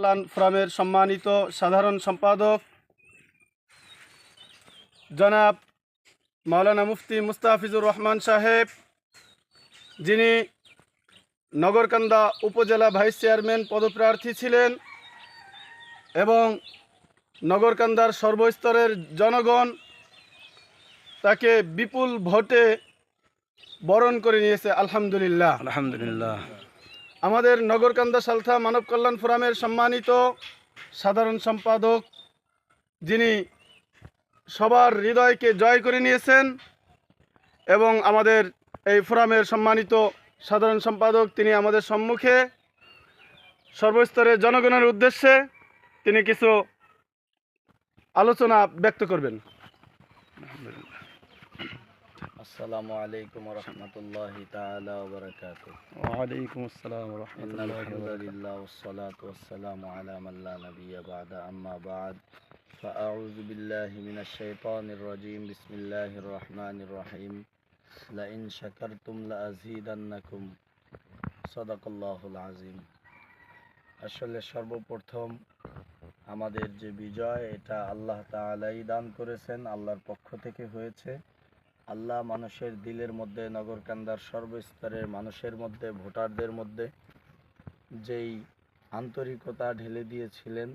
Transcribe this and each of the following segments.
কল্যাণ ফোরামের সম্মানিত সাধারণ সম্পাদক জনাব মাওলানা মুফতি মুস্তাফিজুর রহমান সাহেব, যিনি নগরকান্দা উপজেলা ভাইস চেয়ারম্যান পদপ্রার্থী ছিলেন এবং নগরকান্দার সর্বস্তরের জনগণ তাকে বিপুল ভোটে বরণ করে নিয়েছে। আলহামদুলিল্লাহ আলহামদুলিল্লাহ। আমাদের নগরকান্দা সালথা মানব কল্যাণ ফোরামের সম্মানিত সাধারণ সম্পাদক, যিনি সবার হৃদয়কে জয় করে নিয়েছেন, এবং আমাদের এই ফোরামের সম্মানিত সাধারণ সম্পাদক, তিনি আমাদের সম্মুখে সর্বস্তরের জনগণের উদ্দেশ্যে তিনি কিছু আলোচনা ব্যক্ত করবেন। আসসালামু আলাইকুম ওয়া রাহমাতুল্লাহি তাআলা ওয়া বারাকাতুহু। ওয়ালাইকুম আসসালাম ওয়া ইন্নাল রাহমাতুল্লাহি ওয়া বারাকাতুহু। হামদুলিল্লাহি ওয়াস সালাতু ওয়াস সালামু আলা মান লা নাবিয়্যা বা'দা, আম্মা বা'দ। ফাআউযু বিল্লাহি মিনাশ শাইতানির রাজীম। বিসমিল্লাহির রাহমানির রহিম। লা ইন শাকারতুম লা আযীদান্নাকুম। সাদাকাল্লাহুল আযীম। আসলে সর্বপ্রথম আমাদের যে বিজয়, এটা আল্লাহ তাআলাই দান করেছেন, আল্লাহর পক্ষ থেকে হয়েছে। আল্লাহ মানুষের দিলের মধ্যে, নগরকান্দার সর্বস্তরের মানুষের মধ্যে, ভোটারদের মধ্যে যেই আন্তরিকতা ঢেলে দিয়েছিলেন,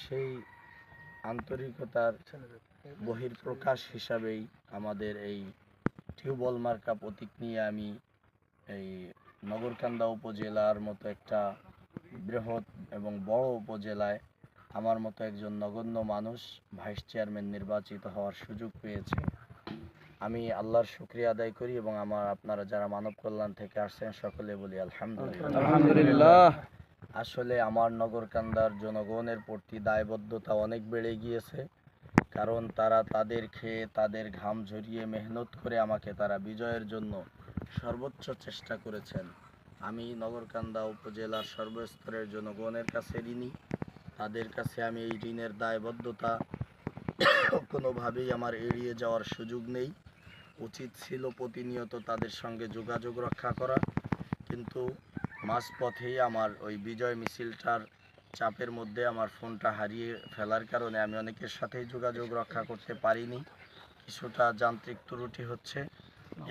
সেই আন্তরিকতার বহিঃপ্রকাশ হিসাবেই আমাদের এই টিউবওয়েল মার্কা প্রতীক নিয়ে আমি এই নগরকান্দা উপজেলার মতো একটা বৃহৎ এবং বড় উপজেলায় আমার মতো একজন নগণ্য মানুষ ভাইস চেয়ারম্যান নির্বাচিত হওয়ার সুযোগ পেয়েছে। আমি আল্লাহর শুকরিয়া আদায় করি এবং আপনারা যারা মানব কল্যাণ থেকে আসছেন সকলে বলি আলহামদুলিল্লাহ। আলহামদুলিল্লাহ। আসলে আমার নগরকান্দার জনগণের প্রতি দায়বদ্ধতা অনেক বেড়ে গিয়েছে, কারণ তারা তাদের খেয়ে তাদের ঘাম ঝরিয়ে মেহনত করে আমাকে তারা বিজয়ের জন্য সর্বোচ্চ চেষ্টা করেছেন। আমি নগরকান্দা উপজেলার সর্বস্তরের জনগণের কাছে ঋণী। তাদের কাছে আমি এই ঋণের দায়বদ্ধতা কোনোভাবেই আমার এড়িয়ে যাওয়ার সুযোগ নেই। উচিত ছিল প্রতিনিয়ত তাদের সঙ্গে যোগাযোগ রক্ষা করা, কিন্তু মাঝপথেই আমার ওই বিজয় মিছিলটার চাপের মধ্যে আমার ফোনটা হারিয়ে ফেলার কারণে আমি অনেকের সাথেই যোগাযোগ রক্ষা করতে পারিনি। কিছুটা যান্ত্রিক ত্রুটি হচ্ছে,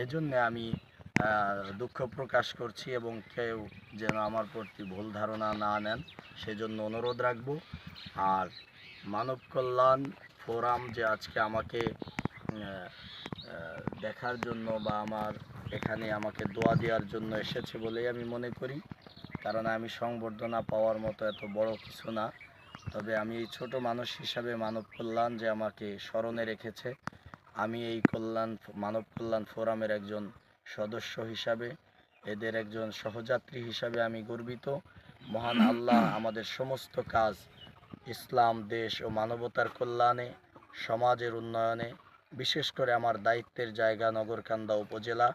এজন্য আমি দুঃখ প্রকাশ করছি এবং কেউ যেন আমার প্রতি ভুল ধারণা না নেন সেজন্য অনুরোধ রাখব। আর মানব কল্যাণ ফোরাম যে আজকে আমাকে দেখার জন্য বা আমার এখানে আমাকে দোয়া দেওয়ার জন্য এসেছে বলেই আমি মনে করি, কারণ আমি সংবর্ধনা পাওয়ার মতো এত বড় কিছু না। তবে আমি এই ছোট মানুষ হিসাবে মানব কল্যাণ যে আমাকে স্মরণে রেখেছে, আমি এই মানব কল্যাণ ফোরামের একজন সদস্য হিসাবে, এদের একজন সহযাত্রী হিসাবে আমি গর্বিত। মহান আল্লাহ আমাদের সমস্ত কাজ ইসলাম, দেশ ও মানবতার কল্যাণে, সমাজের উন্নয়নে, বিশেষ করে আমার দায়িত্বের জায়গা নগরকান্দা উপজেলা,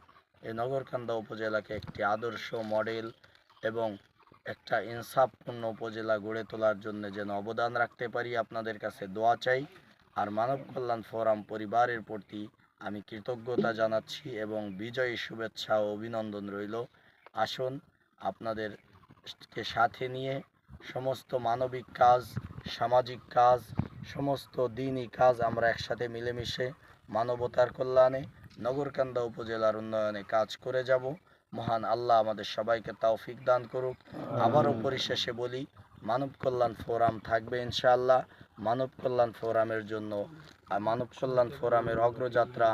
এই নগরকান্দা উপজেলাকে একটি আদর্শ মডেল এবং একটা ইনসাফপূর্ণ উপজেলা গড়ে তোলার জন্য যেন অবদান রাখতে পারি, আপনাদের কাছে দোয়া চাই। আর মানব কল্যাণ ফোরাম পরিবারের প্রতি আমি কৃতজ্ঞতা জানাচ্ছি এবং বিজয়ী শুভেচ্ছা ও অভিনন্দন রইল। আসুন আপনাদেরকে সাথে নিয়ে সমস্ত মানবিক কাজ, সামাজিক কাজ, সমস্ত দিনই কাজ আমরা একসাথে মিলেমিশে মানবতার কল্যাণে, নগরকান্দা উপজেলার উন্নয়নে কাজ করে যাব। মহান আল্লাহ আমাদের সবাইকে তৌফিক দান করুক। আবারও পরিশেষে বলি, মানব কল্যাণ ফোরাম থাকবে ইনশাআল্লাহ। মানব কল্যাণ ফোরামের জন্য, মানব কল্যাণ ফোরামের অগ্রযাত্রা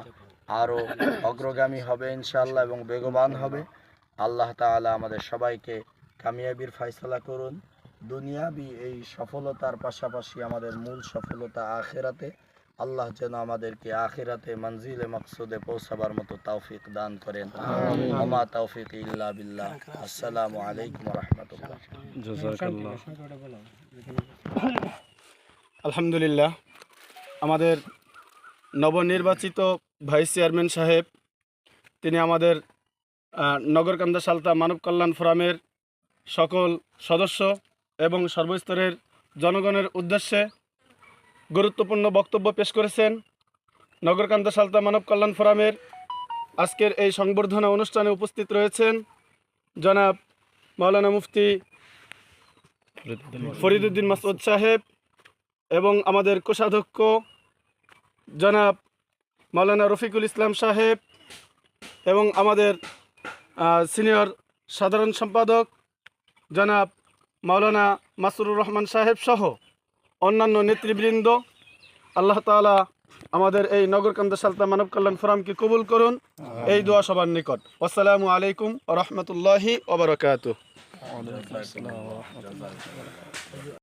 আরও অগ্রগামী হবে ইনশাআল্লাহ এবং বেগবান হবে। আল্লাহ তাআলা আমাদের সবাইকে কামিয়াবির ফয়সালা করুন। দুনিয়াবি এই সফলতার পাশাপাশি আমাদের মূল সফলতা আখিরাতে। আল্লাহ যেন আমাদেরকে আখিরাতে মঞ্জিলে মকসুদে পৌঁছাবার মতো তৌফিক দান করেন। ওমা তৌফিক ইল্লা বিল্লাহ। আসসালামু আলাইকুম ওয়া রাহমাতুল্লাহ। জাযাকাল্লাহ। আলহামদুলিল্লাহ। আমাদের নবনির্বাচিত ভাইস চেয়ারম্যান সাহেব, তিনি আমাদের নগরকান্দা সালথা মানব কল্যাণ ফোরামের সকল সদস্য এবং সর্বস্তরের জনগণের উদ্দেশ্যে গুরুত্বপূর্ণ বক্তব্য পেশ করেছেন। নগরকান্দা সালথা মানব কল্যাণ ফোরামের আজকের এই সংবর্ধনা অনুষ্ঠানে উপস্থিত রয়েছেন জনাব মাওলানা মুফতি ফরিদুদ্দিন মাসউদ সাহেব এবং আমাদের কোষাধ্যক্ষ জনাব মাওলানা রফিকুল ইসলাম সাহেব এবং আমাদের সিনিয়র সাধারণ সম্পাদক জনাব মাওলানা মাসুরুর রহমান সাহেব সহ অন্যান্য নেতৃবৃন্দ, আল্লাহ তাআলা আমাদের এই নগরকান্দা সালতা মানব কল্যাণ ফোরামকে কবুল করুন, এই দোয়া সবার নিকট। আসসালামু আলাইকুম ওয়া রাহমাতুল্লাহি ওয়া বারাকাতুহু।